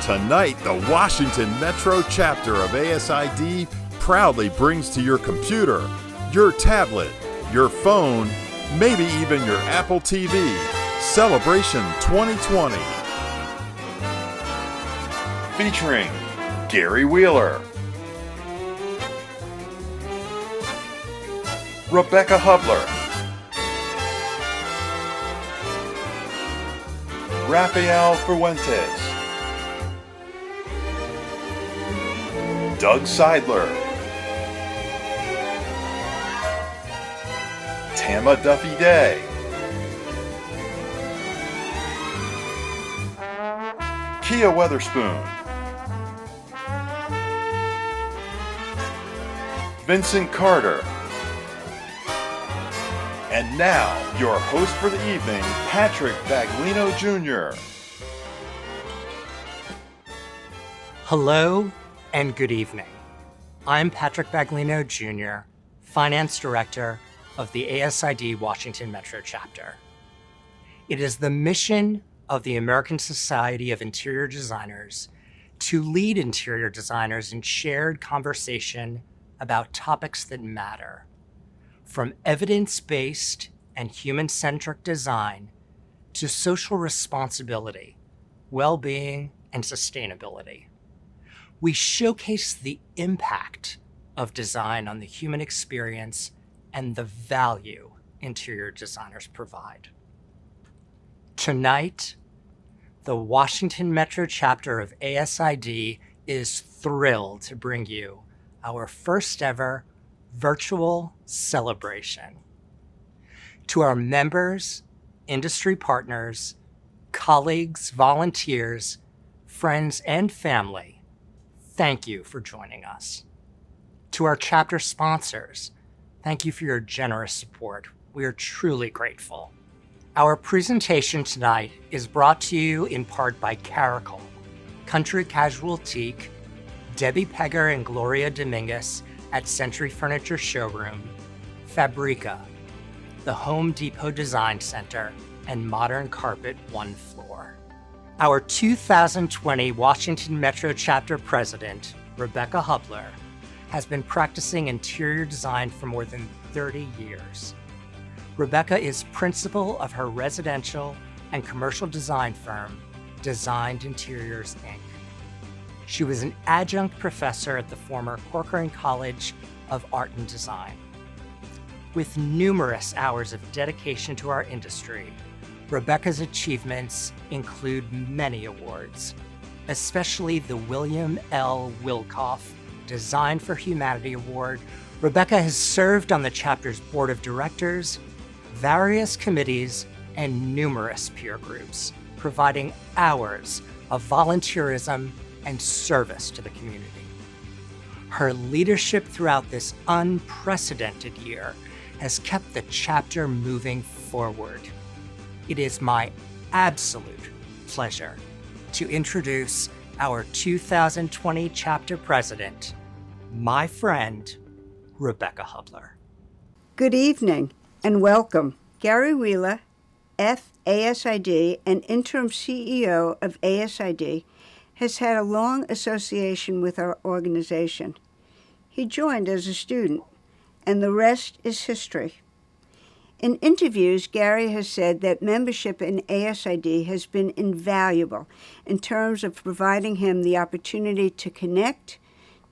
Tonight, the Washington Metro chapter of ASID proudly brings to your computer, your tablet, your phone, maybe even your Apple TV, Celebration 2020. Featuring Gary Wheeler, Rebecca Hubler, Rafael Fuentes, Doug Seidler, Tama Duffy Day, Kia Weatherspoon, Vincent Carter, and now, your host for the evening, Patrick Baglino Jr. Hello and good evening. I'm Patrick Baglino Jr., Finance Director of the ASID Washington Metro Chapter. It is the mission of the American Society of Interior Designers to lead interior designers in shared conversation about topics that matter, from evidence-based and human-centric design to social responsibility, well-being, and sustainability. We showcase the impact of design on the human experience and the value interior designers provide. Tonight, the Washington Metro chapter of ASID is thrilled to bring you our first ever virtual celebration. To our members, industry partners, colleagues, volunteers, friends, and family, thank you for joining us. To our chapter sponsors, thank you for your generous support. We are truly grateful. Our presentation tonight is brought to you in part by Caracal, Country Casual Teak, Debbie Pegger and Gloria Dominguez at Century Furniture Showroom, Fabrica, the Home Depot Design Center, and Modern Carpet One Floor. Our 2020 Washington Metro Chapter President, Rebecca Hubler, has been practicing interior design for more than 30 years. Rebecca is principal of her residential and commercial design firm, Designed Interiors, Inc. She was an adjunct professor at the former Corcoran College of Art and Design. With numerous hours of dedication to our industry, Rebecca's achievements include many awards, especially the William L. Wilkoff Design for Humanity Award. Rebecca has served on the chapter's board of directors, various committees, and numerous peer groups, providing hours of volunteerism and service to the community. Her leadership throughout this unprecedented year has kept the chapter moving forward. It is my absolute pleasure to introduce our 2020 chapter president, my friend, Rebecca Hubler. Good evening and welcome. Gary Wheeler, FASID and interim CEO of ASID, has had a long association with our organization. He joined as a student, and the rest is history. In interviews, Gary has said that membership in ASID has been invaluable in terms of providing him the opportunity to connect,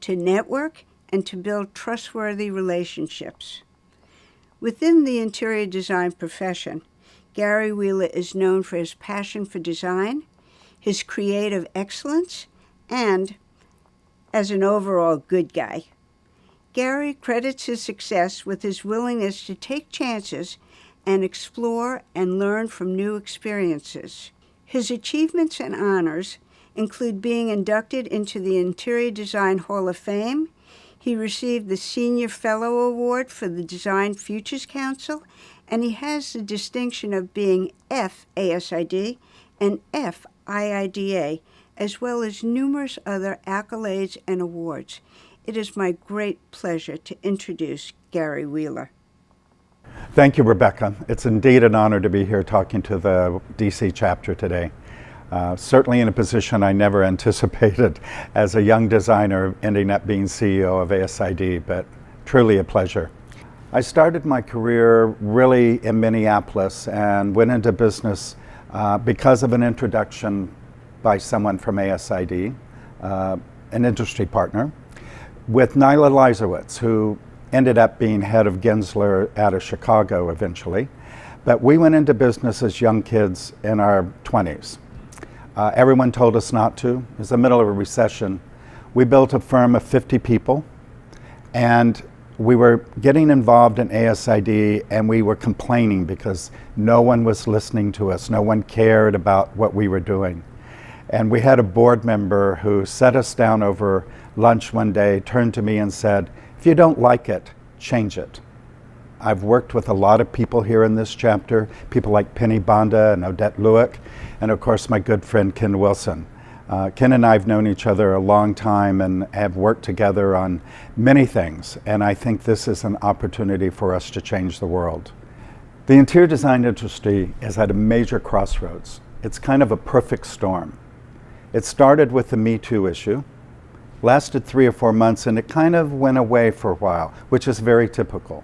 to network, and to build trustworthy relationships. Within the interior design profession, Gary Wheeler is known for his passion for design, his creative excellence, and as an overall good guy. Gary credits his success with his willingness to take chances and explore and learn from new experiences. His achievements and honors include being inducted into the Interior Design Hall of Fame. He received the Senior Fellow Award for the Design Futures Council, and he has the distinction of being FASID and FIIDA, as well as numerous other accolades and awards. It is my great pleasure to introduce Gary Wheeler. Thank you, Rebecca. It's indeed an honor to be here talking to the DC chapter today. Certainly in a position I never anticipated as a young designer ending up being CEO of ASID, but truly a pleasure. I started my career really in Minneapolis and went into business because of an introduction by someone from ASID, an industry partner, with Nyla Leisowitz, who ended up being head of Gensler out of Chicago eventually. But we went into business as young kids in our 20s. Everyone told us not to. It was the middle of a recession. We built a firm of 50 people, and we were getting involved in ASID, and we were complaining because no one was listening to us. No one cared about what we were doing. And we had a board member who sat us down over lunch one day, turned to me and said, "If you don't like it, change it." I've worked with a lot of people here in this chapter, people like Penny Bonda and Odette Lewick, and of course my good friend Ken Wilson. Ken and I have known each other a long time and have worked together on many things, and I think this is an opportunity for us to change the world. The interior design industry is at a major crossroads. It's kind of a perfect storm. It started with the Me Too issue, lasted 3 or 4 months, and it kind of went away for a while, which is very typical.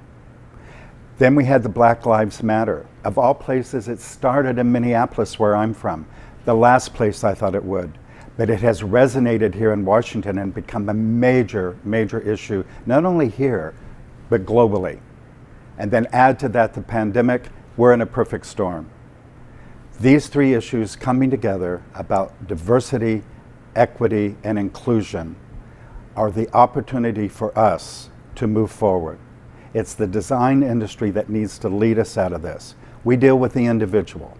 Then we had the Black Lives Matter. Of all places, it started in Minneapolis, where I'm from, the last place I thought it would. But it has resonated here in Washington and become a major, major issue, not only here, but globally. And then add to that the pandemic, we're in a perfect storm. These 3 issues coming together about diversity, equity, and inclusion are the opportunity for us to move forward. It's the design industry that needs to lead us out of this. We deal with the individual.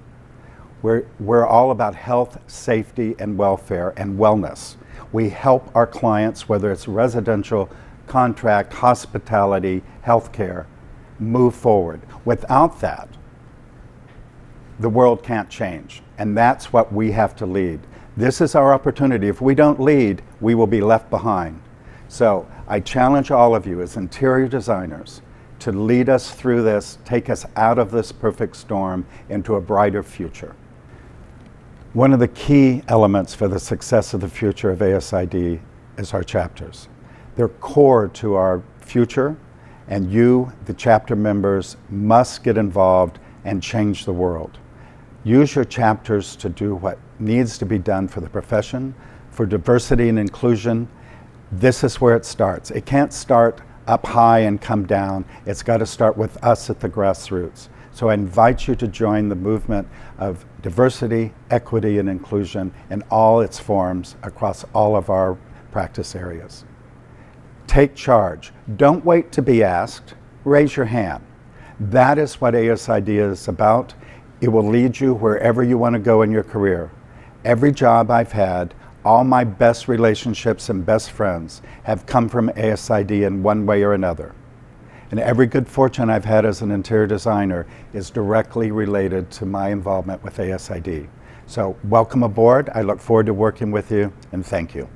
We're all about health, safety, and welfare and wellness. We help our clients, whether it's residential, contract, hospitality, healthcare, move forward. Without that, the world can't change, and that's what we have to lead. This is our opportunity. If we don't lead, we will be left behind. So I challenge all of you as interior designers to lead us through this, take us out of this perfect storm into a brighter future. One of the key elements for the success of the future of ASID is our chapters. They're core to our future, and you, the chapter members, must get involved and change the world. Use your chapters to do what needs to be done for the profession, for diversity and inclusion. This is where it starts. It can't start up high and come down. It's got to start with us at the grassroots. So I invite you to join the movement of diversity, equity, and inclusion in all its forms across all of our practice areas. Take charge. Don't wait to be asked. Raise your hand. That is what ASID is about. It will lead you wherever you want to go in your career. Every job I've had, all my best relationships and best friends have come from ASID in one way or another. And every good fortune I've had as an interior designer is directly related to my involvement with ASID. So welcome aboard. I look forward to working with you, and thank you.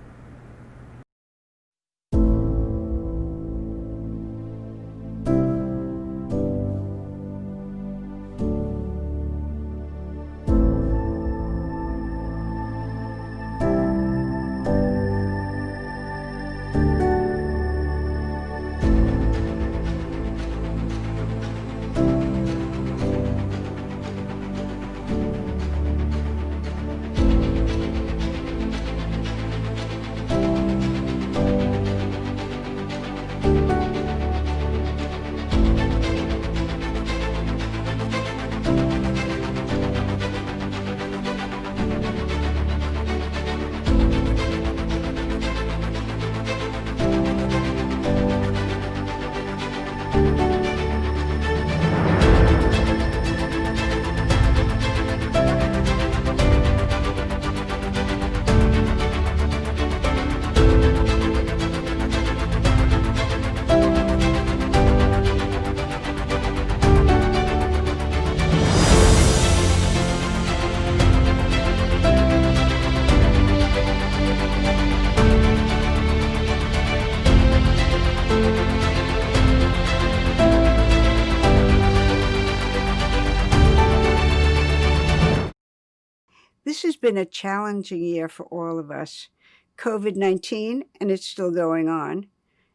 has been a challenging year for all of us. COVID-19, and it's still going on.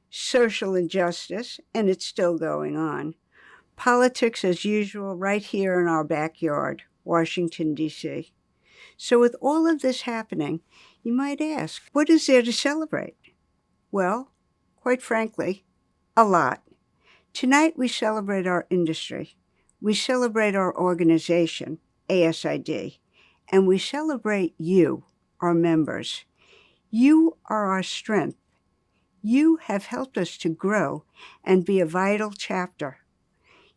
Social injustice, and it's still going on. Politics as usual right here in our backyard, Washington, D.C. So with all of this happening, you might ask, what is there to celebrate? Well, quite frankly, a lot. Tonight we celebrate our industry. We celebrate our organization, ASID, and we celebrate you, our members. You are our strength. You have helped us to grow and be a vital chapter.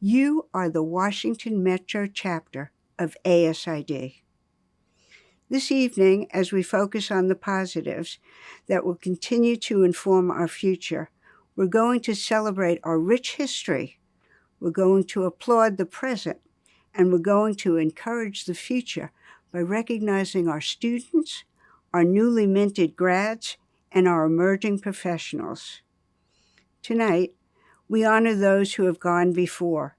You are the Washington Metro chapter of ASID. This evening, as we focus on the positives that will continue to inform our future, we're going to celebrate our rich history, we're going to applaud the present, and we're going to encourage the future by recognizing our students, our newly minted grads, and our emerging professionals. Tonight, we honor those who have gone before,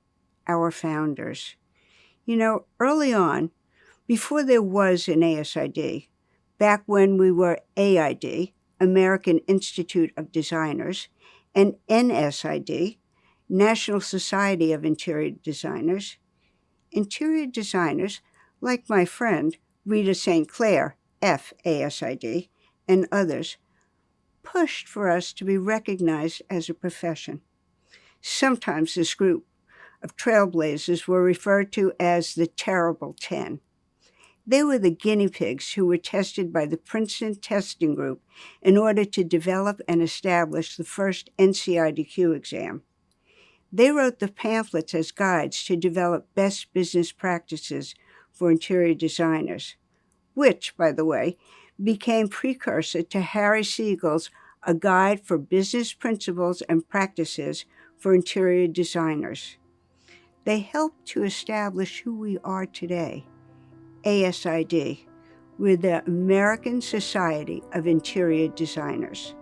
our founders. You know, early on, before there was an ASID, back when we were AID, American Institute of Designers, and NSID, National Society of Interior Designers, interior designers, like my friend Rita St. Clair, FASID, and others, pushed for us to be recognized as a profession. Sometimes this group of trailblazers were referred to as the Terrible 10. They were the guinea pigs who were tested by the Princeton Testing Group in order to develop and establish the first NCIDQ exam. They wrote the pamphlets as guides to develop best business practices for interior designers, which, by the way, became precursor to Harry Siegel's A Guide for Business Principles and Practices for Interior Designers. They helped to establish who we are today, ASID. We're the American Society of Interior Designers.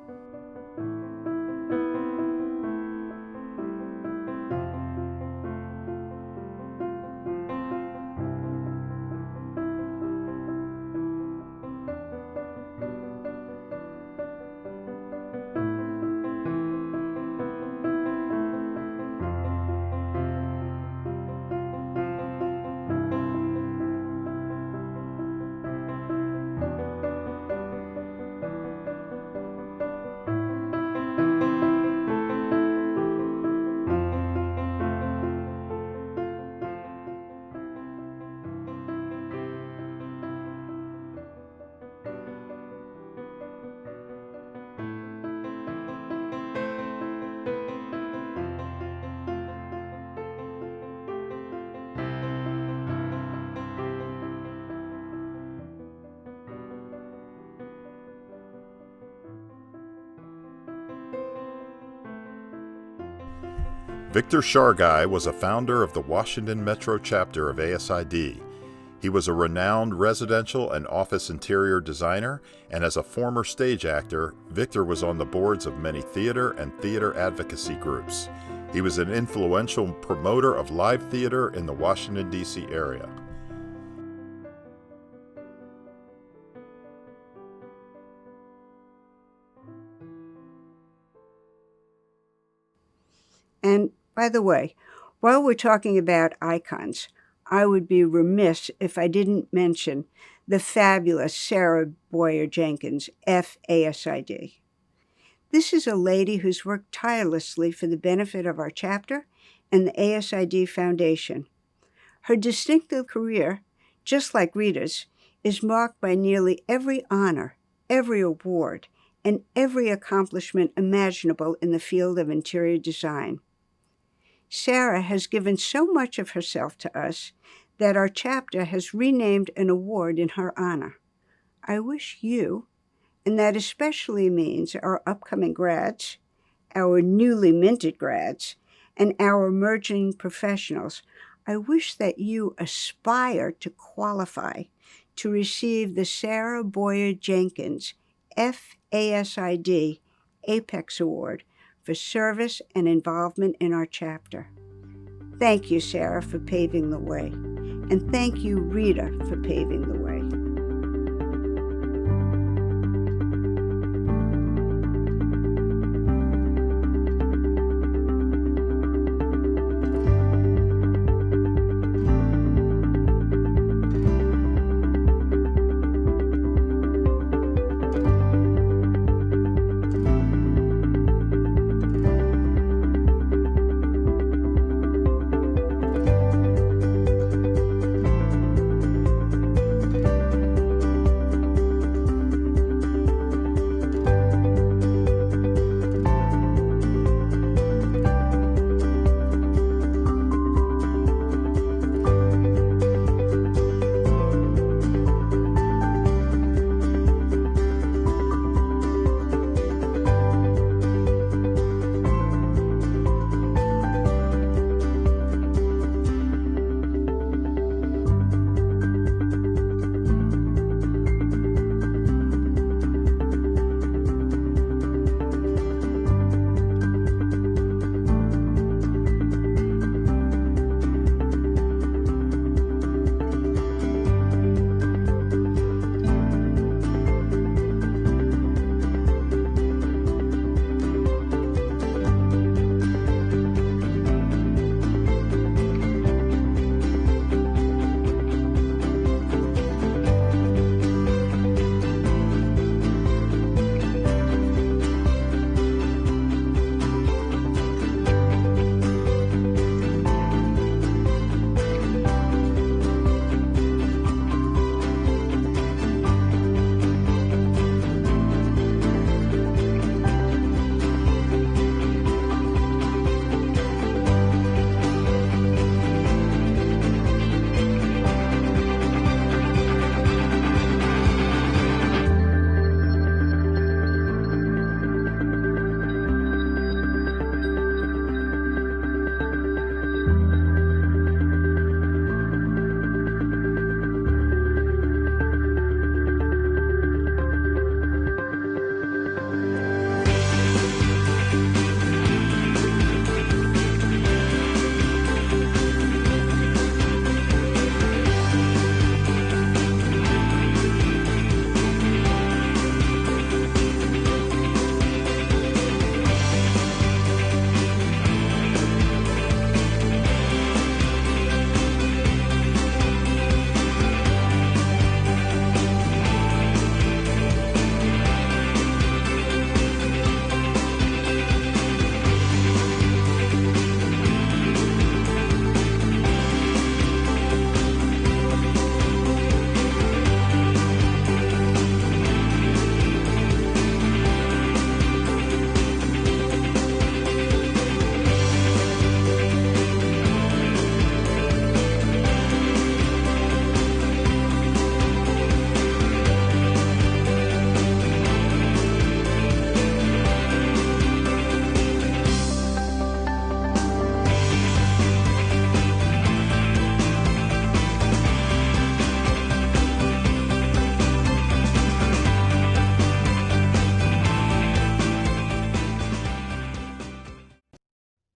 Victor Shargai was a founder of the Washington Metro chapter of ASID. He was a renowned residential and office interior designer, and as a former stage actor, Victor was on the boards of many theater and theater advocacy groups. He was an influential promoter of live theater in the Washington, D.C. area. And by the way, while we're talking about icons, I would be remiss if I didn't mention the fabulous Sarah Boyer Jenkins, FASID. This is a lady who's worked tirelessly for the benefit of our chapter and the ASID Foundation. Her distinctive career, just like Rita's, is marked by nearly every honor, every award, and every accomplishment imaginable in the field of interior design. Sarah has given so much of herself to us that our chapter has renamed an award in her honor. I wish you, and that especially means our upcoming grads, our newly minted grads, and our emerging professionals, I wish that you aspire to qualify to receive the Sarah Boyer Jenkins FASID Apex Award for service and involvement in our chapter. Thank you, Sarah, for paving the way. And thank you, Rita, for paving the way.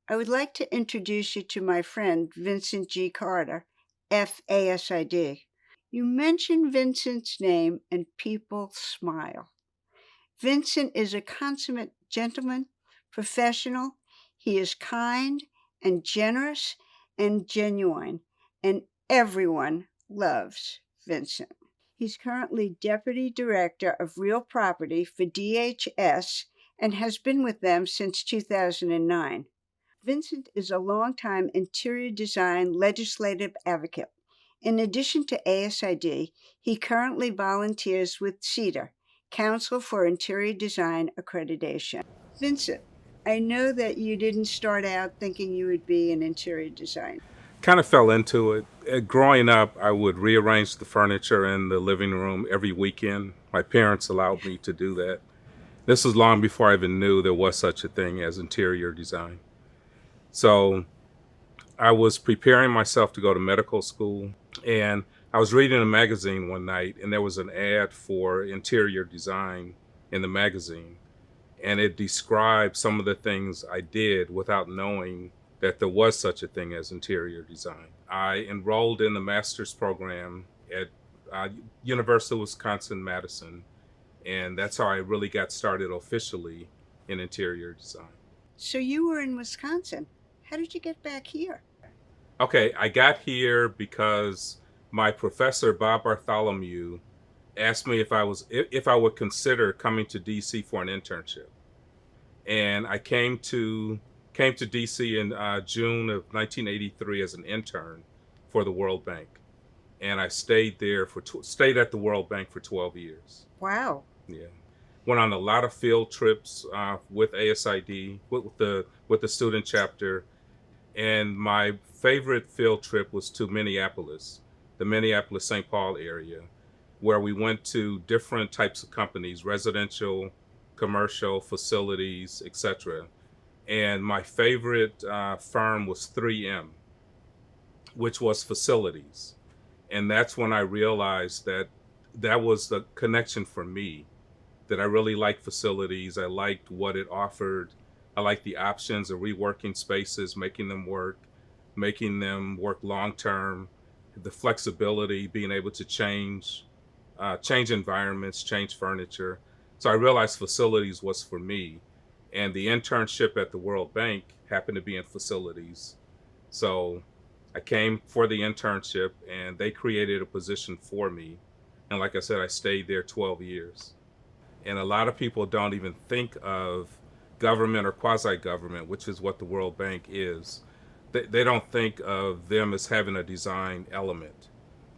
I would like to introduce you to my friend, Vincent G. Carter, FASID. You mention Vincent's name and people smile. Vincent is a consummate gentleman, professional. He is kind and generous and genuine, and everyone loves Vincent. He's currently Deputy Director of Real Property for DHS and has been with them since 2009. Vincent is a longtime interior design legislative advocate. In addition to ASID, he currently volunteers with CEDAR, Council for Interior Design Accreditation. Vincent, I know that you didn't start out thinking you would be an interior designer. Kind of fell into it. Growing up, I would rearrange the furniture in the living room every weekend. My parents allowed me to do that. This was long before I even knew there was such a thing as interior design. So I was preparing myself to go to medical school, and I was reading a magazine one night, and there was an ad for interior design in the magazine. And it described some of the things I did without knowing that there was such a thing as interior design. I enrolled in the master's program at University of Wisconsin-Madison, and that's how I really got started officially in interior design. So you were in Wisconsin. How did you get back here? Okay, I got here because my professor, Bob Bartholomew, asked me if I would consider coming to DC for an internship. And I came to DC in June of 1983 as an intern for the World Bank, and I stayed there stayed at the World Bank for 12 years. Wow. Yeah, went on a lot of field trips with ASID, with the student chapter, and my favorite field trip was to Minneapolis, the Minneapolis-St. Paul area, where we went to different types of companies, residential, commercial, facilities, etc. And my favorite firm was 3M, which was facilities. And that's when I realized that was the connection for me, that I really liked facilities. I liked what it offered. I liked the options of reworking spaces, making them work long-term, the flexibility, being able to change environments, change furniture. So I realized facilities was for me. And the internship at the World Bank happened to be in facilities. So I came for the internship, and they created a position for me. And like I said, I stayed there 12 years. And a lot of people don't even think of government or quasi-government, which is what the World Bank is. They don't think of them as having a design element.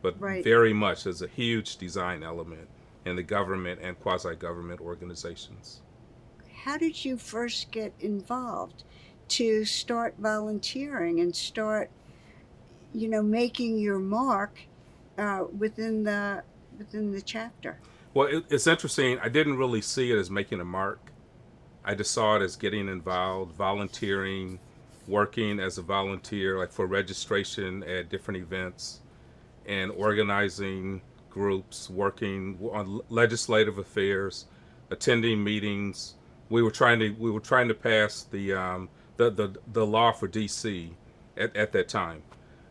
But Right. very much there's a huge design element in the government and quasi-government organizations. How did you first get involved to start volunteering and start, making your mark within the chapter? Well, it's interesting. I didn't really see it as making a mark. I just saw it as getting involved, volunteering, working as a volunteer, like for registration at different events, and organizing groups, working on legislative affairs, attending meetings. We were trying to pass the law for DC at that time.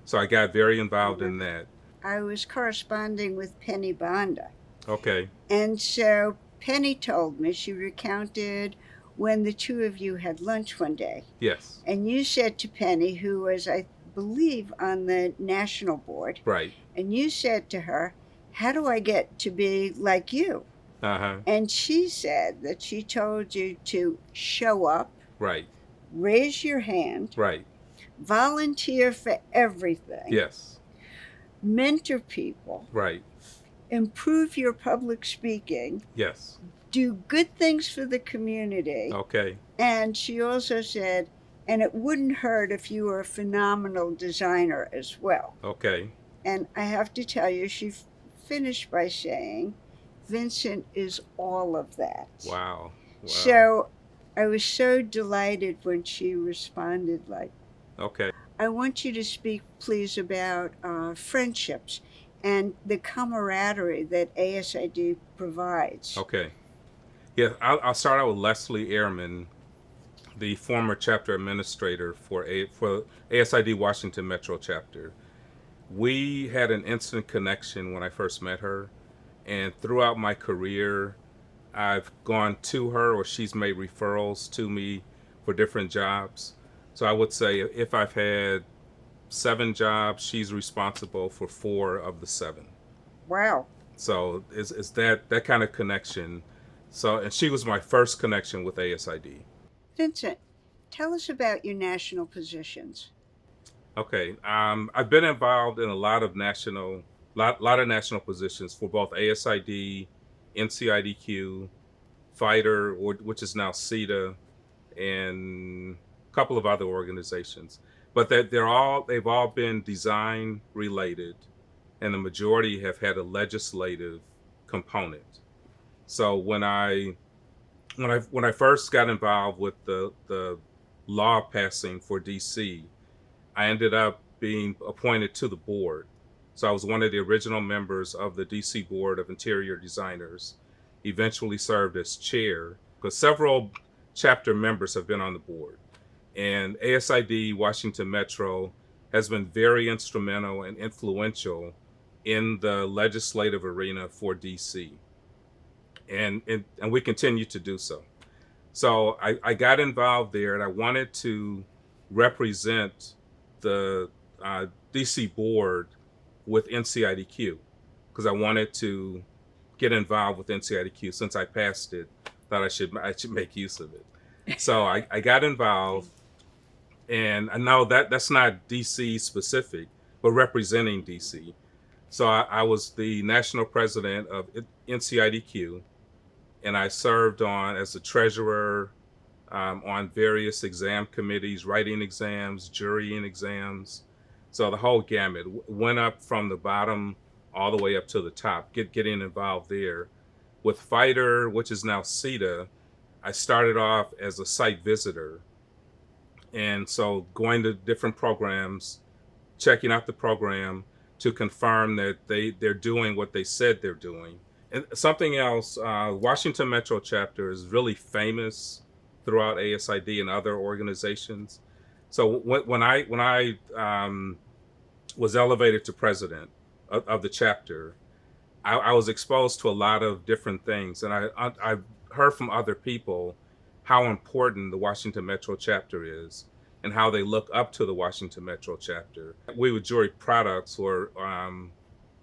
So I got very involved in that. I was corresponding with Penny Bonda. Okay. And so Penny told me, she recounted when the two of you had lunch one day. Yes. And you said to Penny, who was, I believe, on the national board, Right. and you said to her, how do I get to be like you? Uh-huh. And she said that she told you to show up, Right. raise your hand, Right. volunteer for everything, Yes. mentor people, Right. improve your public speaking, Yes. do good things for the community. Okay. And she also said, and it wouldn't hurt if you were a phenomenal designer as well. Okay. And I have to tell you, she finished by saying, Vincent is all of that. Wow. So I was so delighted when she responded like, Okay. I want you to speak, please, about friendships and the camaraderie that ASID provides. Okay. Yeah, I'll start out with Leslie Ehrman. the former chapter administrator for ASID Washington Metro chapter. We had an instant connection when I first met her, and throughout my career, I've gone to her or she's made referrals to me for different jobs. So I would say if I've had 7 jobs, she's responsible for 4 of the 7. Wow. So it's that kind of connection. So, and she was my first connection with ASID. Vincent, tell us about your national positions. Okay, I've been involved in a lot of national positions for both ASID, NCIDQ, Fighter, which is now CETA, and a couple of other organizations. But that they've all been design related, and the majority have had a legislative component. So when I first got involved with the law passing for DC, I ended up being appointed to the board. So I was one of the original members of the DC Board of Interior Designers, eventually served as chair, because several chapter members have been on the board. And ASID Washington Metro has been very instrumental and influential in the legislative arena for DC. And we continue to do so. So I got involved there, and I wanted to represent the DC board with NCIDQ, because I wanted to get involved with NCIDQ. Since I passed it, thought I should make use of it. So I got involved, and I know that's not DC specific, but representing DC. So I was the national president of NCIDQ, and I served as the treasurer on various exam committees, writing exams, jurying exams. So the whole gamut went up from the bottom all the way up to the top, getting involved there. With Fighter, which is now CETA, I started off as a site visitor. And so going to different programs, checking out the program to confirm that they're doing what they said they're doing. And something else, Washington Metro chapter is really famous throughout ASID and other organizations. So when I was elevated to president of the chapter, I was exposed to a lot of different things, and I heard from other people how important the Washington Metro chapter is and how they look up to the Washington Metro chapter. We would jury products or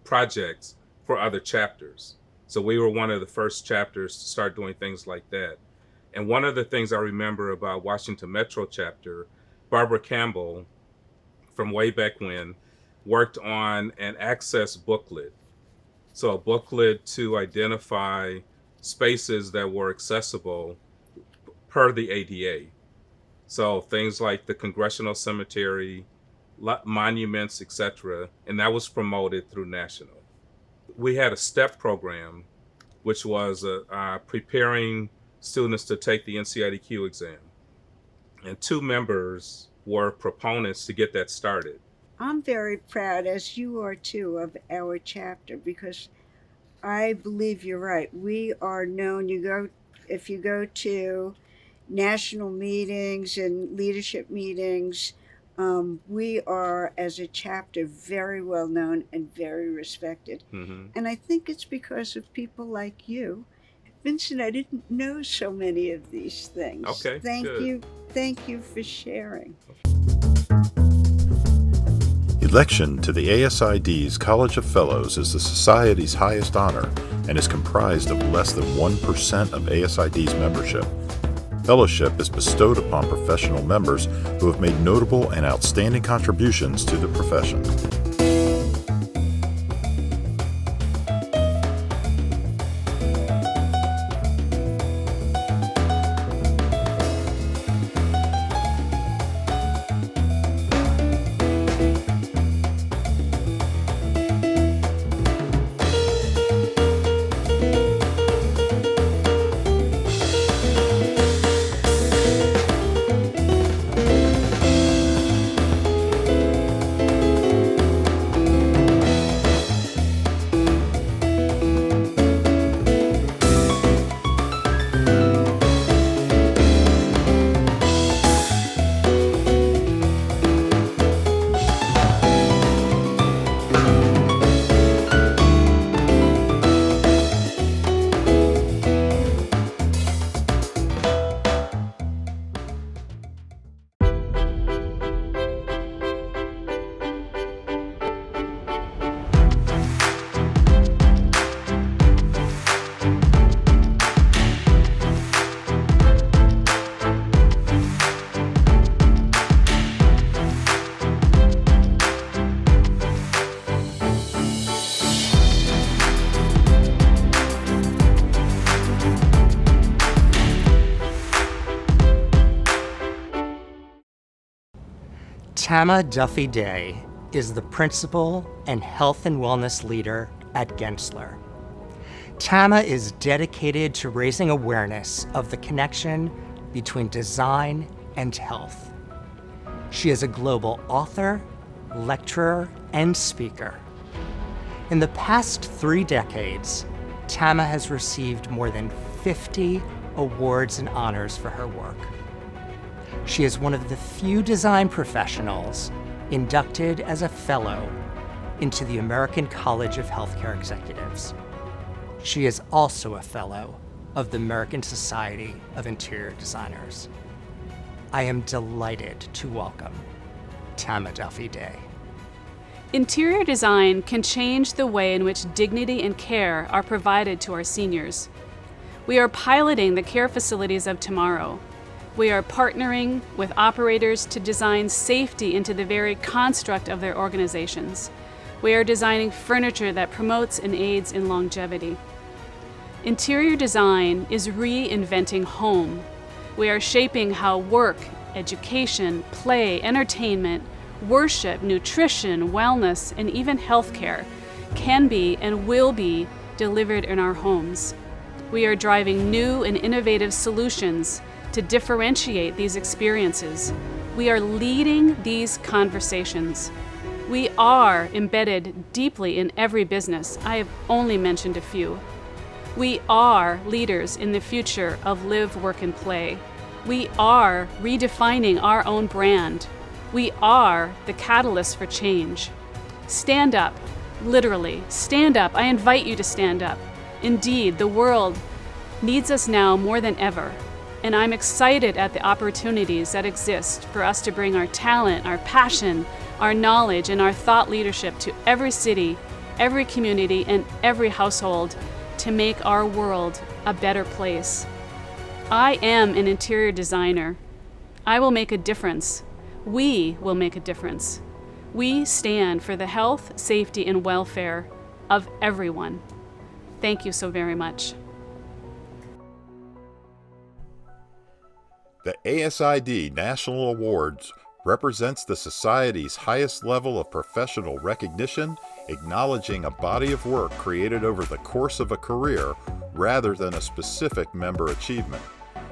projects for other chapters. So we were one of the first chapters to start doing things like that. And one of the things I remember about Washington Metro chapter, Barbara Campbell, from way back when, worked on an access booklet. So a booklet to identify spaces that were accessible per the ADA. So things like the Congressional Cemetery, monuments, etc. And that was promoted through national. We had a STEP program, which was preparing students to take the NCIDQ exam. And 2 members were proponents to get that started. I'm very proud, as you are too, of our chapter, because I believe you're right. We are known, if you go to national meetings and leadership meetings, we are, as a chapter, very well known and very respected. Mm-hmm. And I think it's because of people like you. Vincent, I didn't know so many of these things. Okay, good. Thank you for sharing. Election to the ASID's College of Fellows is the Society's highest honor and is comprised of less than 1% of ASID's membership. Fellowship is bestowed upon professional members who have made notable and outstanding contributions to the profession. Tama Duffy Day is the principal and health and wellness leader at Gensler. Tama is dedicated to raising awareness of the connection between design and health. She is a global author, lecturer, and speaker. In the past 3 decades, Tama has received more than 50 awards and honors for her work. She is one of the few design professionals inducted as a fellow into the American College of Healthcare Executives. She is also a fellow of the American Society of Interior Designers. I am delighted to welcome Tama Duffy Day. Interior design can change the way in which dignity and care are provided to our seniors. We are piloting the care facilities of tomorrow. We are partnering with operators to design safety into the very construct of their organizations. We are designing furniture that promotes and aids in longevity. Interior design is reinventing home. We are shaping how work, education, play, entertainment, worship, nutrition, wellness, and even healthcare can be and will be delivered in our homes. We are driving new and innovative solutions to differentiate these experiences. We are leading these conversations. We are embedded deeply in every business. I have only mentioned a few. We are leaders in the future of live, work, and play. We are redefining our own brand. We are the catalyst for change. Stand up, literally, stand up. I invite you to stand up. Indeed, the world needs us now more than ever, and I'm excited at the opportunities that exist for us to bring our talent, our passion, our knowledge, and our thought leadership to every city, every community, and every household to make our world a better place. I am an interior designer. I will make a difference. We will make a difference. We stand for the health, safety, and welfare of everyone. Thank you so very much. The ASID National Awards represents the Society's highest level of professional recognition, acknowledging a body of work created over the course of a career rather than a specific member achievement.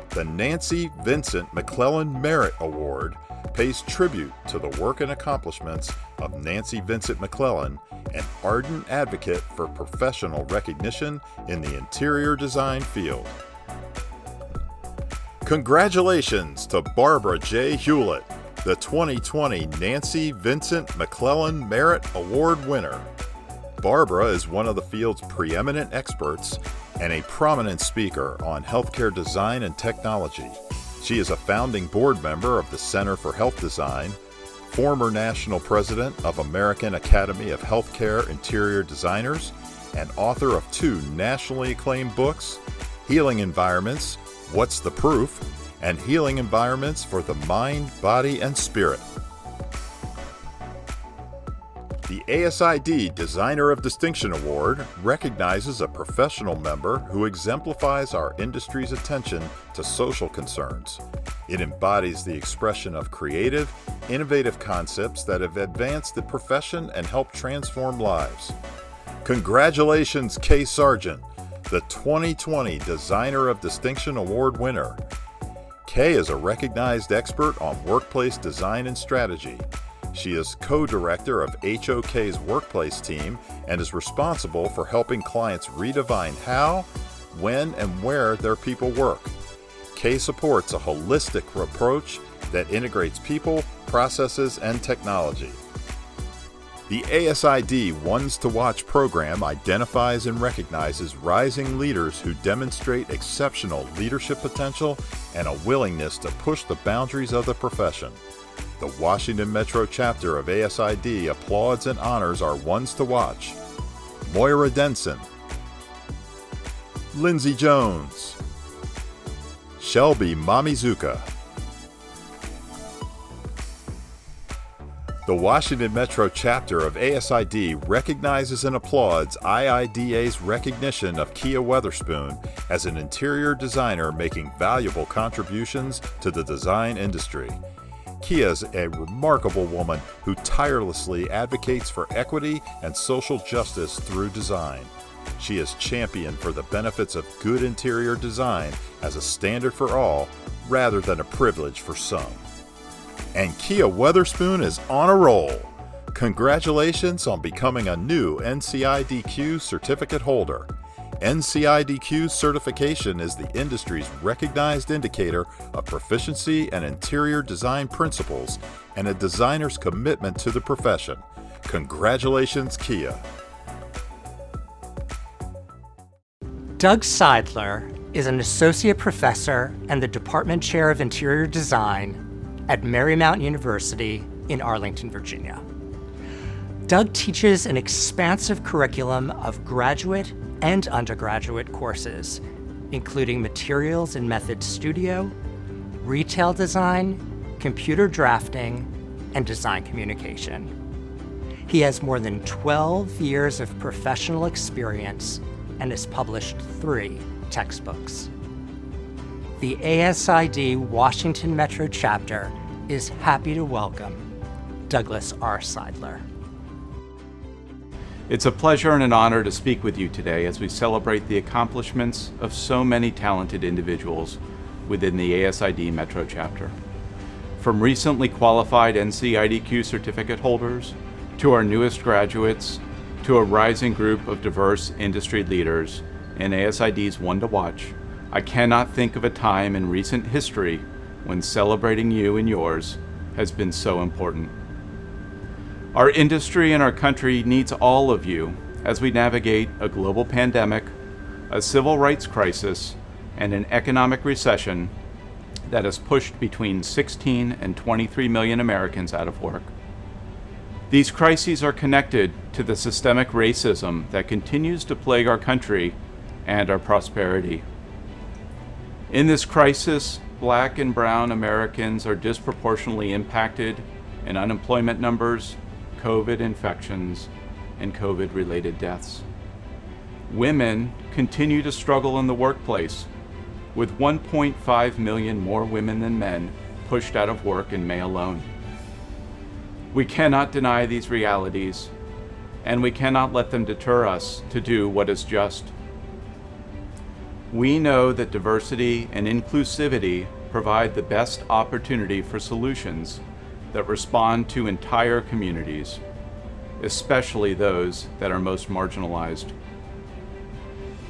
The Nancy Vincent McClellan Merit Award pays tribute to the work and accomplishments of Nancy Vincent McClellan, an ardent advocate for professional recognition in the interior design field. Congratulations to Barbara J. Hewlett, the 2020 Nancy Vincent McClellan Merit Award winner. Barbara is one of the field's preeminent experts and a prominent speaker on healthcare design and technology. She is a founding board member of the Center for Health Design, former national president of American Academy of Healthcare Interior Designers, and author of 2 nationally acclaimed books, Healing Environments, What's the Proof? And Healing Environments for the Mind, Body, and Spirit. The ASID Designer of Distinction Award recognizes a professional member who exemplifies our industry's attention to social concerns. It embodies the expression of creative, innovative concepts that have advanced the profession and helped transform lives. Congratulations, Kay Sargent, the 2020 Designer of Distinction Award winner. Kay is a recognized expert on workplace design and strategy. She is co-director of HOK's workplace team and is responsible for helping clients redefine how, when, and where their people work. Kay supports a holistic approach that integrates people, processes, and technology. The ASID Ones to Watch program identifies and recognizes rising leaders who demonstrate exceptional leadership potential and a willingness to push the boundaries of the profession. The Washington Metro chapter of ASID applauds and honors our Ones to Watch: Moira Denson, Lindsay Jones, Shelby Mamizuka. The Washington Metro chapter of ASID recognizes and applauds IIDA's recognition of Kia Weatherspoon as an interior designer making valuable contributions to the design industry. Kia is a remarkable woman who tirelessly advocates for equity and social justice through design. She is championed for the benefits of good interior design as a standard for all rather than a privilege for some. And Kia Weatherspoon is on a roll. Congratulations on becoming a new NCIDQ certificate holder. NCIDQ certification is the industry's recognized indicator of proficiency and interior design principles and a designer's commitment to the profession. Congratulations, Kia. Doug Seidler is an associate professor and the department chair of interior design at Marymount University in Arlington, Virginia. Doug teaches an expansive curriculum of graduate and undergraduate courses, including materials and methods studio, retail design, computer drafting, and design communication. He has more than 12 years of professional experience and has published 3 textbooks. The ASID Washington Metro chapter is happy to welcome Douglas R. Seidler. It's a pleasure and an honor to speak with you today as we celebrate the accomplishments of so many talented individuals within the ASID Metro chapter. From recently qualified NCIDQ certificate holders, to our newest graduates, to a rising group of diverse industry leaders in ASID's One to Watch, I cannot think of a time in recent history when celebrating you and yours has been so important. Our industry and our country needs all of you as we navigate a global pandemic, a civil rights crisis, and an economic recession that has pushed between 16 and 23 million Americans out of work. These crises are connected to the systemic racism that continues to plague our country and our prosperity. In this crisis, Black and brown Americans are disproportionately impacted in unemployment numbers, COVID infections, and COVID-related deaths. Women continue to struggle in the workplace, with 1.5 million more women than men pushed out of work in May alone. We cannot deny these realities, and we cannot let them deter us to do what is just. We know that diversity and inclusivity provide the best opportunity for solutions that respond to entire communities, especially those that are most marginalized.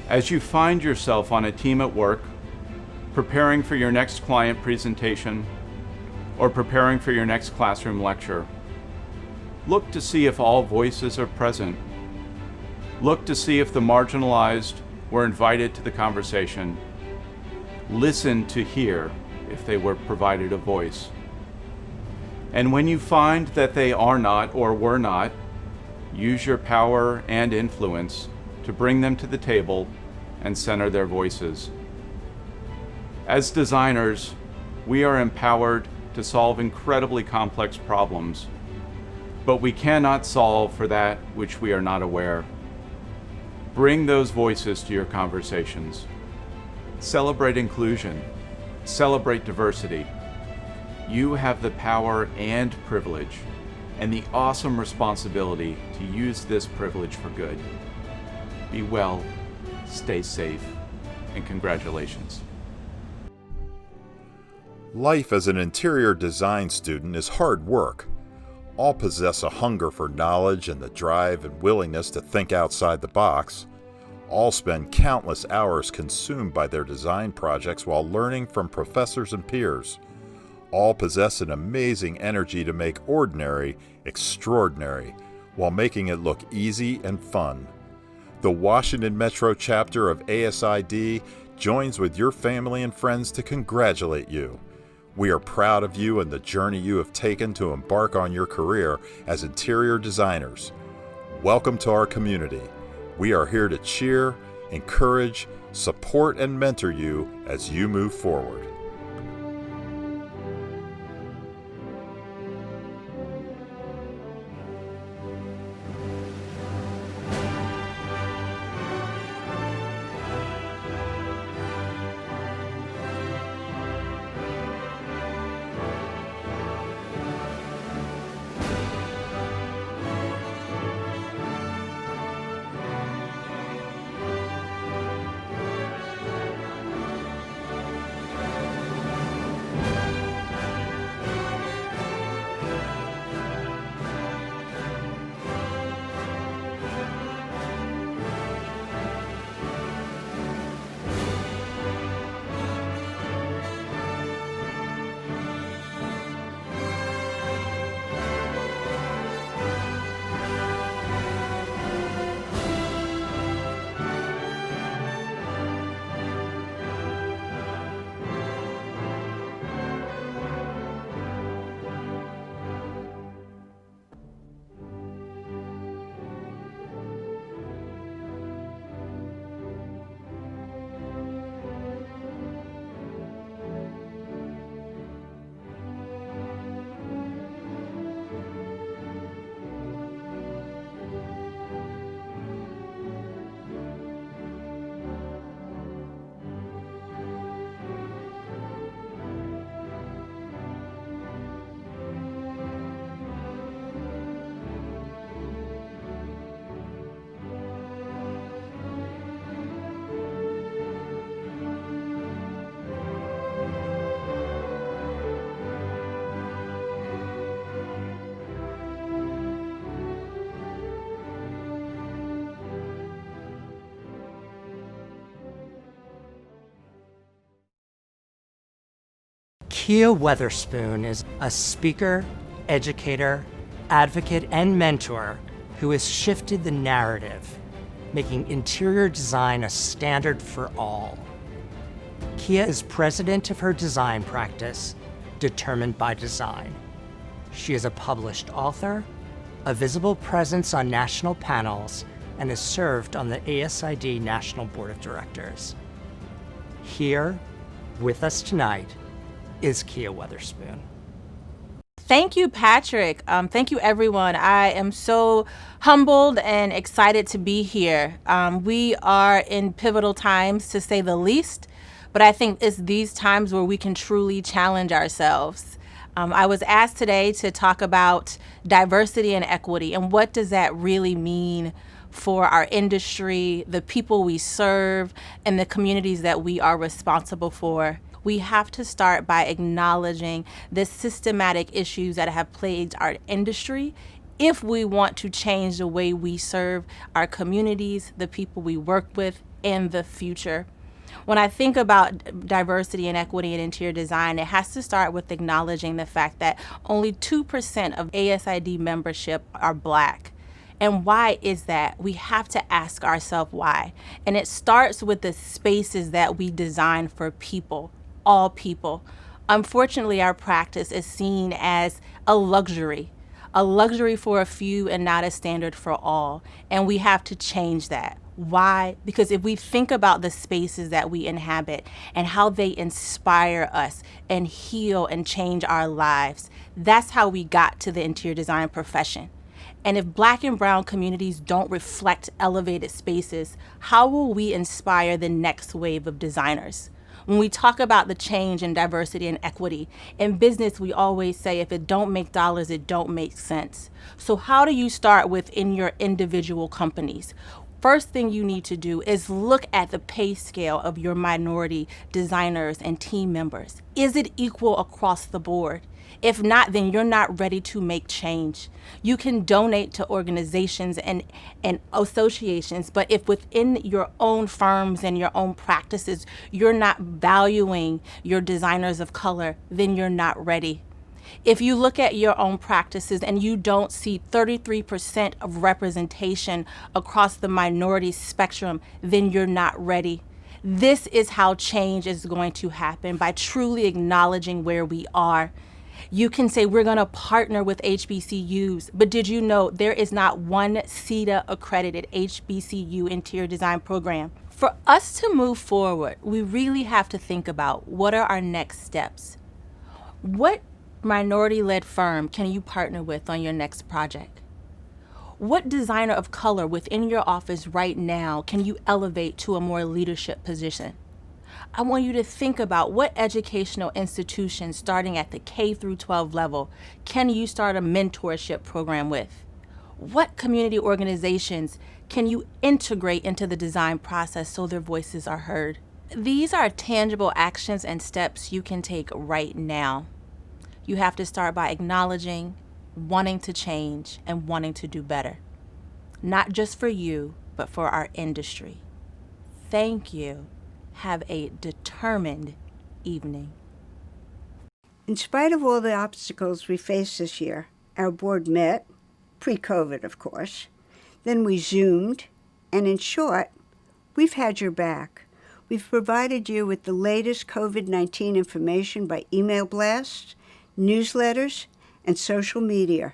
As you find yourself on a team at work, preparing for your next client presentation, or preparing for your next classroom lecture, look to see if all voices are present. Look to see if the marginalized were invited to the conversation. Listen to hear if they were provided a voice. And when you find that they are not or were not, use your power and influence to bring them to the table and center their voices. As designers, we are empowered to solve incredibly complex problems, but we cannot solve for that which we are not aware. Bring those voices to your conversations. Celebrate inclusion. Celebrate diversity. You have the power and privilege and the awesome responsibility to use this privilege for good. Be well, stay safe, and congratulations. Life as an interior design student is hard work. All possess a hunger for knowledge and the drive and willingness to think outside the box. All spend countless hours consumed by their design projects while learning from professors and peers. All possess an amazing energy to make ordinary extraordinary, while making it look easy and fun. The Washington Metro chapter of ASID joins with your family and friends to congratulate you. We are proud of you and the journey you have taken to embark on your career as interior designers. Welcome to our community. We are here to cheer, encourage, support, and mentor you as you move forward. Kia Weatherspoon is a speaker, educator, advocate, and mentor who has shifted the narrative, making interior design a standard for all. Kia is president of her design practice, Determined by Design. She is a published author, a visible presence on national panels, and has served on the ASID National Board of Directors. Here, with us tonight, is Kia Weatherspoon. Thank you, Patrick. Thank you, everyone. I am so humbled and excited to be here. We are in pivotal times, to say the least, but I think it's these times where we can truly challenge ourselves. I was asked today to talk about diversity and equity, and what does that really mean for our industry, the people we serve, and the communities that we are responsible for. We have to start by acknowledging the systematic issues that have plagued our industry if we want to change the way we serve our communities, the people we work with, and the future. When I think about diversity and equity in interior design, it has to start with acknowledging the fact that only 2% of ASID membership are Black. And why is that? We have to ask ourselves why. And it starts with the spaces that we design for people, all people. Unfortunately, our practice is seen as a luxury for a few and not a standard for all. And we have to change that. Why? Because if we think about the spaces that we inhabit and how they inspire us and heal and change our lives, that's how we got to the interior design profession. And if Black and Brown communities don't reflect elevated spaces, how will we inspire the next wave of designers? When we talk about the change in diversity and equity, in business we always say if it don't make dollars, it don't make sense. So how do you start within your individual companies? First thing you need to do is look at the pay scale of your minority designers and team members. Is it equal across the board? If not, then you're not ready to make change. You can donate to organizations and associations, but if within your own firms and your own practices, you're not valuing your designers of color, then you're not ready. If you look at your own practices and you don't see 33% of representation across the minority spectrum, then you're not ready. This is how change is going to happen, by truly acknowledging where we are. You can say we're going to partner with HBCUs, but did you know there is not one CETA accredited HBCU interior design program? For us to move forward, we really have to think about what are our next steps. What minority-led firm can you partner with on your next project? What designer of color within your office right now can you elevate to a more leadership position? I want you to think about what educational institutions starting at the K through 12 level can you start a mentorship program with? What community organizations can you integrate into the design process so their voices are heard? These are tangible actions and steps you can take right now. You have to start by acknowledging, wanting to change, and wanting to do better. Not just for you, but for our industry. Thank you. Have a determined evening. In spite of all the obstacles we faced this year, our board met, pre-COVID of course, then we Zoomed, and in short, we've had your back. We've provided you with the latest COVID-19 information by email blasts, newsletters, and social media.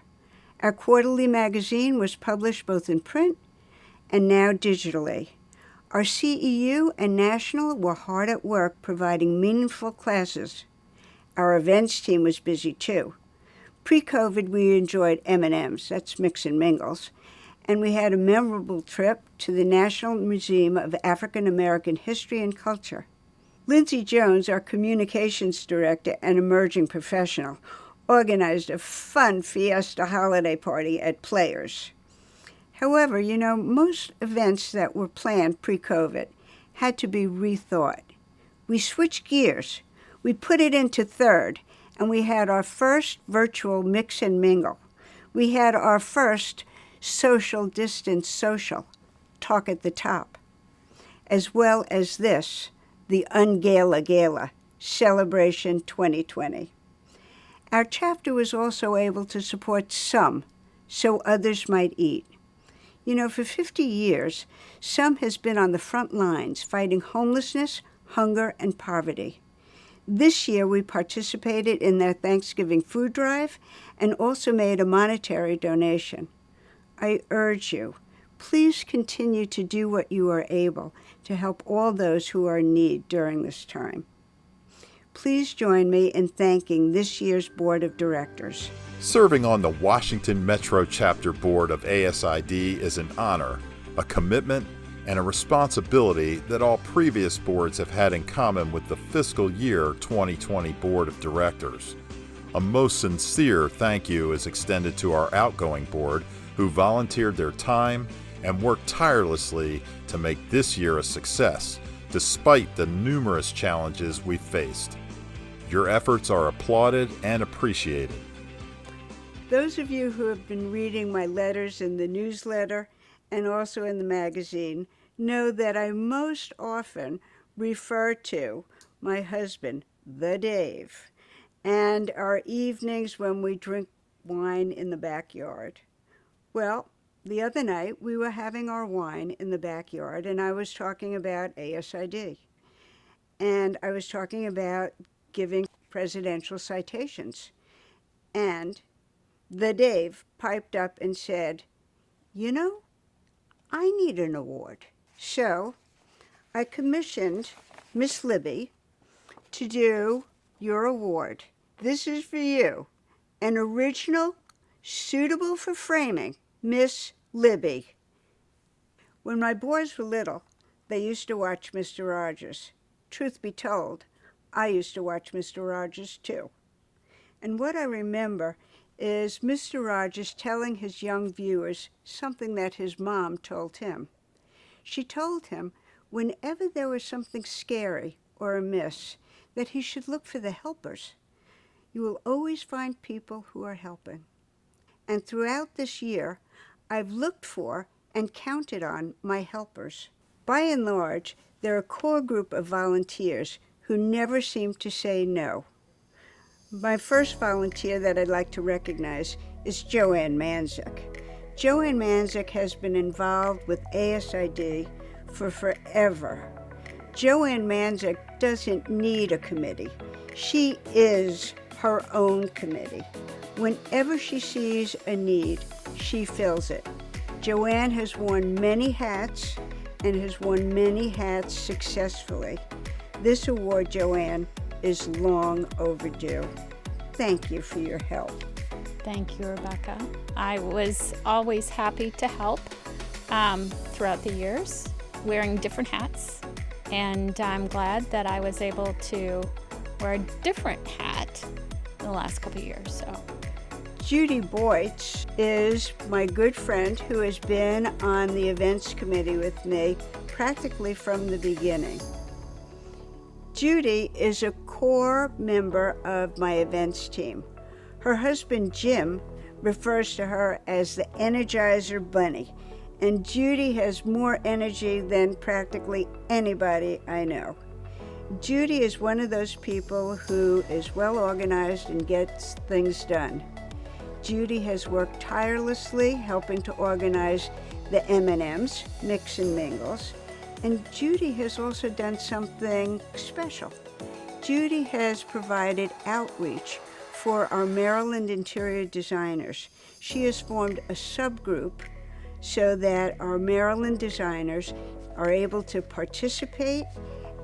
Our quarterly magazine was published both in print and now digitally. Our CEU and National were hard at work providing meaningful classes. Our events team was busy too. Pre-COVID, we enjoyed M&Ms, that's mix and mingles, and we had a memorable trip to the National Museum of African American History and Culture. Lindsay Jones, our communications director and emerging professional, organized a fun fiesta holiday party at Players. However, most events that were planned pre-COVID had to be rethought. We switched gears. We put it into third, and we had our first virtual mix and mingle. We had our first social distance social, talk at the top, as well as this, the Ungala Gala, Celebration 2020. Our chapter was also able to support some so others might eat. You know, for 50 years, SOME has been on the front lines fighting homelessness, hunger, and poverty. This year, we participated in their Thanksgiving food drive and also made a monetary donation. I urge you, please continue to do what you are able to help all those who are in need during this time. Please join me in thanking this year's Board of Directors. Serving on the Washington Metro Chapter Board of ASID is an honor, a commitment, and a responsibility that all previous boards have had in common with the fiscal year 2020 Board of Directors. A most sincere thank you is extended to our outgoing board who volunteered their time and worked tirelessly to make this year a success, despite the numerous challenges we faced. Your efforts are applauded and appreciated. Those of you who have been reading my letters in the newsletter and also in the magazine know that I most often refer to my husband, the Dave, and our evenings when we drink wine in the backyard. Well, the other night we were having our wine in the backyard and I was talking about ASID. And I was talking about giving presidential citations. And the Dave piped up and said, you know, I need an award. So I commissioned Miss Libby to do your award. This is for you. An original, suitable for framing, Miss Libby. When my boys were little, they used to watch Mr. Rogers. Truth be told, I used to watch Mr. Rogers too. And what I remember is Mr. Rogers telling his young viewers something that his mom told him. She told him whenever there was something scary or amiss, that he should look for the helpers. You will always find people who are helping. And throughout this year, I've looked for and counted on my helpers. By and large, they're a core group of volunteers who never seem to say no. My first volunteer that I'd like to recognize is Joanne Manzik. Joanne Manzik has been involved with ASID for forever. Joanne Manzik doesn't need a committee. She is her own committee. Whenever she sees a need, she fills it. Joanne has worn many hats and has worn many hats successfully. This award, Joanne, is long overdue. Thank you for your help. Thank you, Rebecca. I was always happy to help throughout the years, wearing different hats, and I'm glad that I was able to wear a different hat in the last couple of years. So, Judy Boytz is my good friend who has been on the events committee with me practically from the beginning. Judy is a core member of my events team. Her husband, Jim, refers to her as the Energizer Bunny, and Judy has more energy than practically anybody I know. Judy is one of those people who is well organized and gets things done. Judy has worked tirelessly helping to organize the M&Ms, Mix and Mingles, and Judy has also done something special. Judy has provided outreach for our Maryland interior designers. She has formed a subgroup so that our Maryland designers are able to participate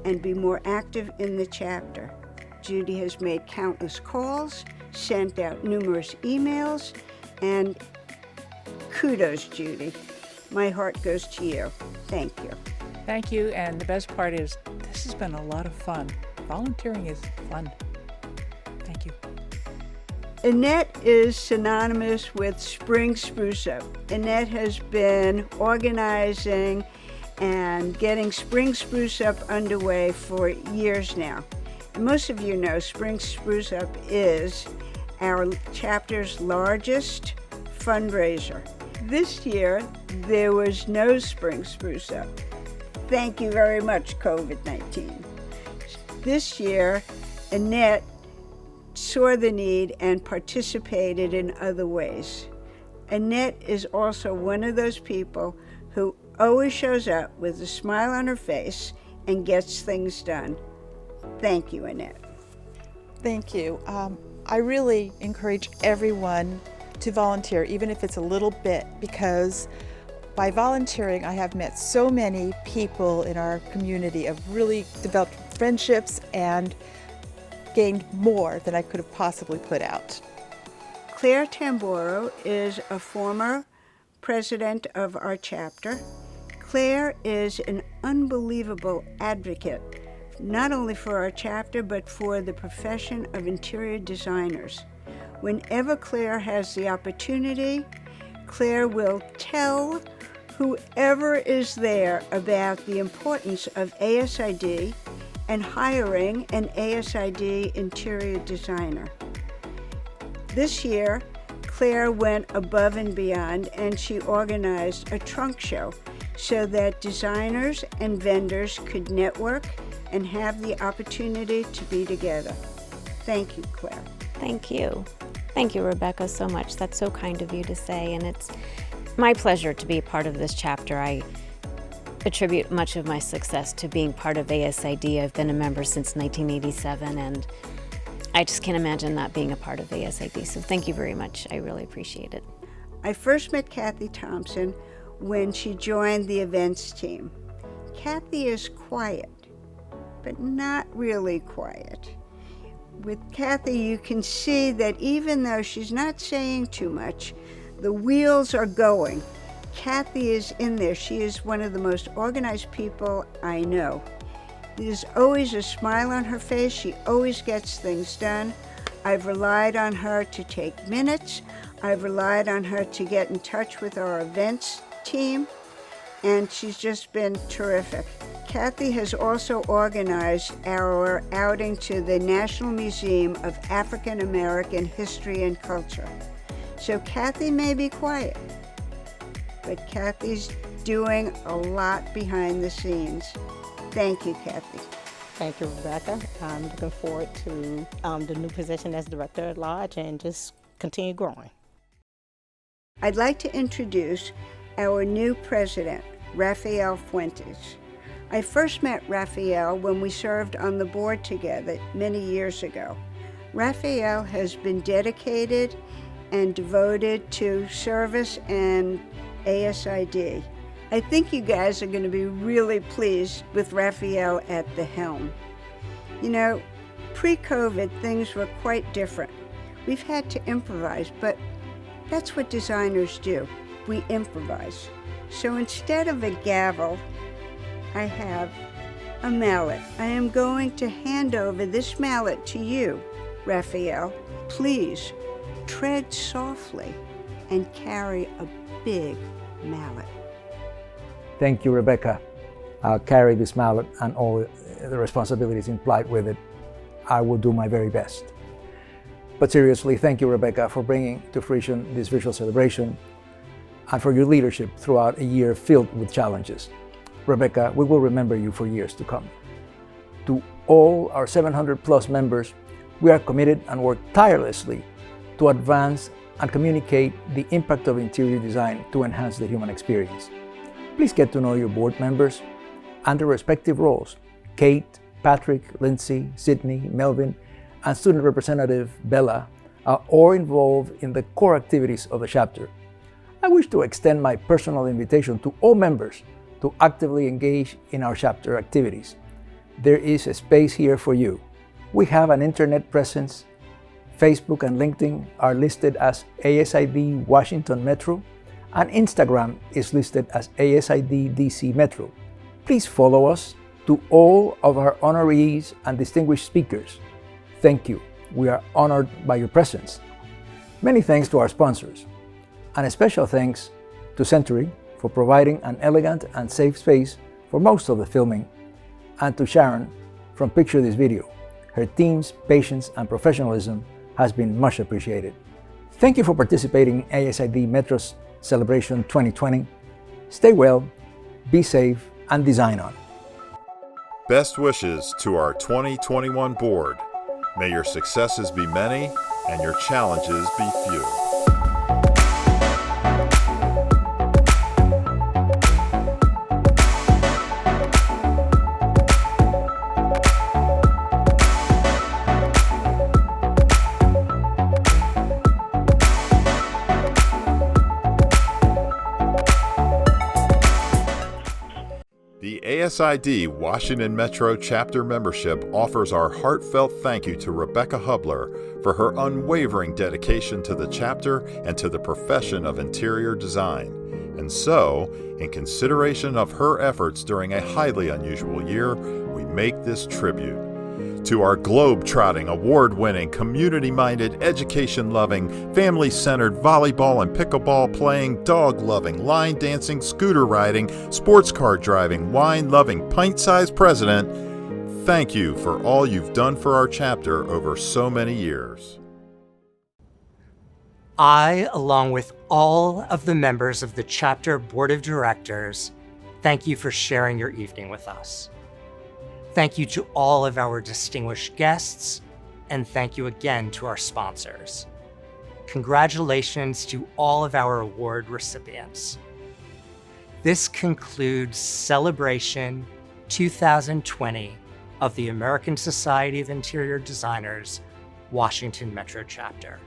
and be more active in the chapter. Judy has made countless calls, sent out numerous emails, and kudos, Judy. My heart goes to you. Thank you. Thank you, and the best part is this has been a lot of fun. Volunteering is fun. Thank you. Annette is synonymous with Spring Spruce Up. Annette has been organizing and getting Spring Spruce Up underway for years now. And most of you know Spring Spruce Up is our chapter's largest fundraiser. This year, there was no Spring Spruce Up. Thank you very much, COVID-19. This year, Annette saw the need and participated in other ways. Annette is also one of those people who always shows up with a smile on her face and gets things done. Thank you, Annette. Thank you. I really encourage everyone to volunteer, even if it's a little bit, because by volunteering, I have met so many people in our community, have really developed friendships and gained more than I could have possibly put out. Claire Tamboro is a former president of our chapter. Claire is an unbelievable advocate, not only for our chapter, but for the profession of interior designers. Whenever Claire has the opportunity, Claire will tell whoever is there about the importance of ASID and hiring an ASID interior designer. This year, Claire went above and beyond, and she organized a trunk show so that designers and vendors could network and have the opportunity to be together. Thank you, Claire. Thank you. Thank you, Rebecca, so much. That's so kind of you to say, and it's my pleasure to be part of this chapter. I attribute much of my success to being part of ASID. I've been a member since 1987, and I just can't imagine not being a part of ASID. So thank you very much. I really appreciate it. I first met Kathy Thompson when she joined the events team. Kathy is quiet, but not really quiet. With Kathy, you can see that even though she's not saying too much, the wheels are going. Kathy is in there. She is one of the most organized people I know. There's always a smile on her face. She always gets things done. I've relied on her to take minutes. I've relied on her to get in touch with our events team, and she's just been terrific. Kathy has also organized our outing to the National Museum of African American History and Culture. So Kathy may be quiet, but Kathy's doing a lot behind the scenes. Thank you, Kathy. Thank you, Rebecca. I'm looking forward to the new position as Director at Large and just continue growing. I'd like to introduce our new president, Rafael Fuentes. I first met Rafael when we served on the board together many years ago. Rafael has been dedicated and devoted to service and ASID. I think you guys are going to be really pleased with Rafael at the helm. You know, pre-COVID, things were quite different. We've had to improvise, but that's what designers do. We improvise. So instead of a gavel, I have a mallet. I am going to hand over this mallet to you, Rafael. Please tread softly and carry a big mallet. Thank you, Rebecca. I'll carry this mallet and all the responsibilities implied with it. I will do my very best. But seriously, thank you, Rebecca, for bringing to fruition this virtual celebration and for your leadership throughout a year filled with challenges. Rebecca, we will remember you for years to come. To all our 700 plus members, we are committed and work tirelessly to advance and communicate the impact of interior design to enhance the human experience. Please get to know your board members and their respective roles. Kate, Patrick, Lindsay, Sydney, Melvin, and student representative Bella are all involved in the core activities of the chapter. I wish to extend my personal invitation to all members to actively engage in our chapter activities. There is a space here for you. We have an internet presence. Facebook and LinkedIn are listed as ASID Washington Metro, and Instagram is listed as ASID DC Metro. Please follow us. To all of our honorees and distinguished speakers, thank you. We are honored by your presence. Many thanks to our sponsors, and a special thanks to Century for providing an elegant and safe space for most of the filming, and to Sharon from Picture This Video. Her team's patience and professionalism has been much appreciated. Thank you for participating in ASID Metro's Celebration 2020. Stay well, be safe, and design on. Best wishes to our 2021 board. May your successes be many and your challenges be few. The ASID Washington Metro Chapter membership offers our heartfelt thank you to Rebecca Hubler for her unwavering dedication to the chapter and to the profession of interior design. And so, in consideration of her efforts during a highly unusual year, we make this tribute. To our globe-trotting, award-winning, community-minded, education-loving, family-centered, volleyball and pickleball playing, dog-loving, line dancing, scooter riding, sports car driving, wine-loving, pint-sized president, thank you for all you've done for our chapter over so many years. I, along with all of the members of the chapter board of directors, thank you for sharing your evening with us. Thank you to all of our distinguished guests, and thank you again to our sponsors. Congratulations to all of our award recipients. This concludes Celebration 2020 of the American Society of Interior Designers, Washington Metro Chapter.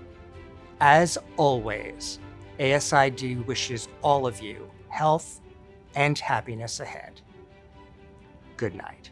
As always, ASID wishes all of you health and happiness ahead. Good night.